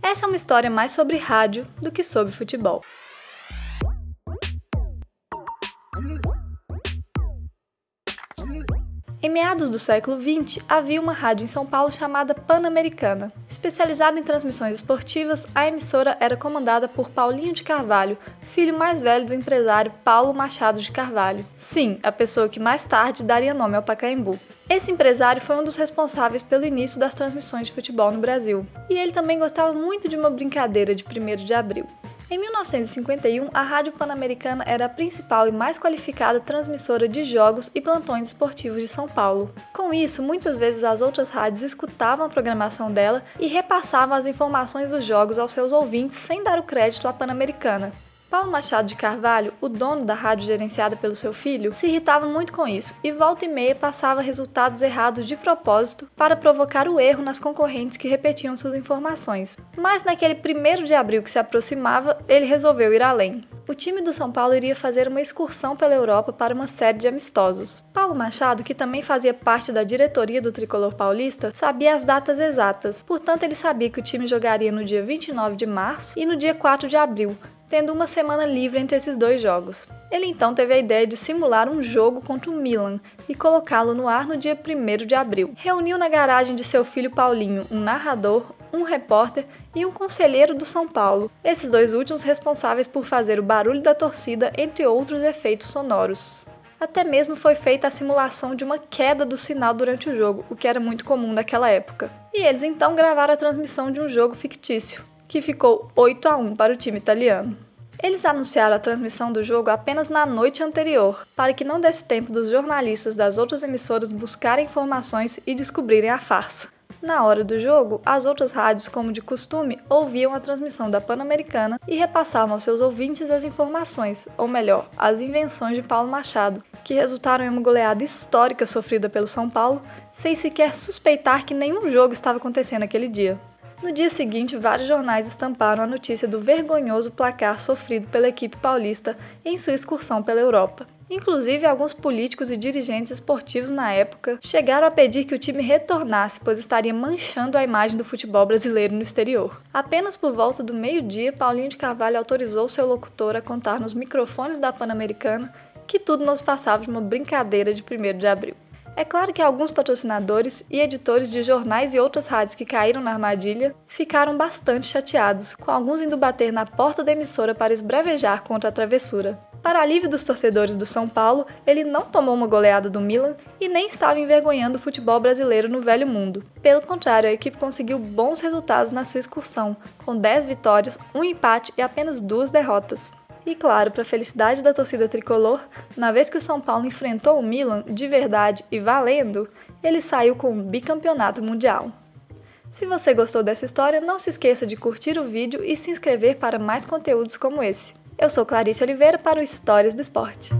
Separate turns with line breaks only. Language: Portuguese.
Essa é uma história mais sobre rádio do que sobre futebol. Em meados do século XX, havia uma rádio em São Paulo chamada Pan-Americana. Especializada em transmissões esportivas, a emissora era comandada por Paulinho de Carvalho, filho mais velho do empresário Paulo Machado de Carvalho. Sim, a pessoa que mais tarde daria nome ao Pacaembu. Esse empresário foi um dos responsáveis pelo início das transmissões de futebol no Brasil. E ele também gostava muito de uma brincadeira de 1º de abril. Em 1951, a Rádio Pan-Americana era a principal e mais qualificada transmissora de jogos e plantões esportivos de São Paulo. Com isso, muitas vezes as outras rádios escutavam a programação dela e repassavam as informações dos jogos aos seus ouvintes sem dar o crédito à Pan-Americana. Paulo Machado de Carvalho, o dono da rádio gerenciada pelo seu filho, se irritava muito com isso e volta e meia passava resultados errados de propósito para provocar o erro nas concorrentes que repetiam suas informações. Mas naquele 1º de abril que se aproximava, ele resolveu ir além. O time do São Paulo iria fazer uma excursão pela Europa para uma série de amistosos. Paulo Machado, que também fazia parte da diretoria do Tricolor Paulista, sabia as datas exatas, portanto ele sabia que o time jogaria no dia 29 de março e no dia 4 de abril, tendo uma semana livre entre esses dois jogos. Ele então teve a ideia de simular um jogo contra o Milan e colocá-lo no ar no dia 1º de abril. Reuniu na garagem de seu filho Paulinho um narrador, um repórter e um conselheiro do São Paulo, esses dois últimos responsáveis por fazer o barulho da torcida, entre outros efeitos sonoros. Até mesmo foi feita a simulação de uma queda do sinal durante o jogo, o que era muito comum naquela época. E eles então gravaram a transmissão de um jogo fictício, que ficou 8-1 para o time italiano. Eles anunciaram a transmissão do jogo apenas na noite anterior, para que não desse tempo dos jornalistas das outras emissoras buscarem informações e descobrirem a farsa. Na hora do jogo, as outras rádios, como de costume, ouviam a transmissão da Pan-Americana e repassavam aos seus ouvintes as informações, ou melhor, as invenções de Paulo Machado, que resultaram em uma goleada histórica sofrida pelo São Paulo, sem sequer suspeitar que nenhum jogo estava acontecendo aquele dia. No dia seguinte, vários jornais estamparam a notícia do vergonhoso placar sofrido pela equipe paulista em sua excursão pela Europa. Inclusive, alguns políticos e dirigentes esportivos na época chegaram a pedir que o time retornasse, pois estaria manchando a imagem do futebol brasileiro no exterior. Apenas por volta do meio-dia, Paulinho de Carvalho autorizou seu locutor a contar nos microfones da Pan-Americana que tudo nos passava de uma brincadeira de 1º de abril. É claro que alguns patrocinadores e editores de jornais e outras rádios que caíram na armadilha ficaram bastante chateados, com alguns indo bater na porta da emissora para esbravejar contra a travessura. Para alívio dos torcedores do São Paulo, ele não tomou uma goleada do Milan e nem estava envergonhando o futebol brasileiro no velho mundo. Pelo contrário, a equipe conseguiu bons resultados na sua excursão, com 10 vitórias, 1 empate e apenas 2 derrotas. E claro, para a felicidade da torcida tricolor, na vez que o São Paulo enfrentou o Milan de verdade e valendo, ele saiu com um bicampeonato mundial. Se você gostou dessa história, não se esqueça de curtir o vídeo e se inscrever para mais conteúdos como esse. Eu sou Clarice Oliveira para o Histórias do Esporte.